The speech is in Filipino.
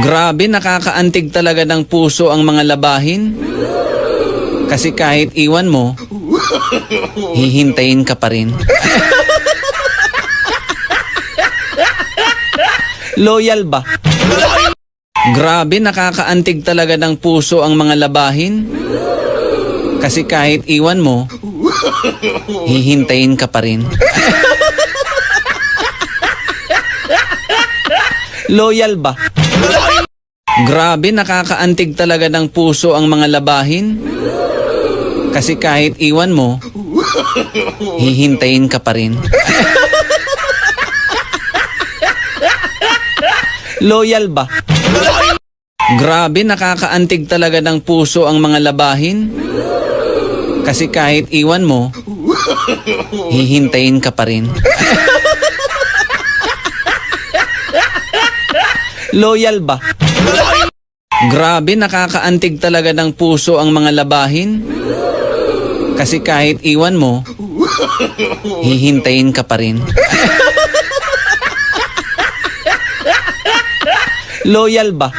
Grabe, nakakaantig talaga ng puso ang mga labahin. Kasi kahit iwan mo, hihintayin ka pa rin. Loyal ba? Grabe, nakakaantig talaga ng puso ang mga labahin. Kasi kahit iwan mo, hihintayin ka pa rin. Loyal ba? Grabe, nakakaantig talaga ng puso ang mga labahin. Kasi kahit iwan mo, hihintayin ka pa rin. Loyal ba? Grabe, nakakaantig talaga ng puso ang mga labahin. Kasi kahit iwan mo, hihintayin ka pa rin. Loyal ba? Grabe, nakakaantig talaga ng puso ang mga labahin. Kasi kahit iwan mo, hihintayin ka pa rin. Loyal ba?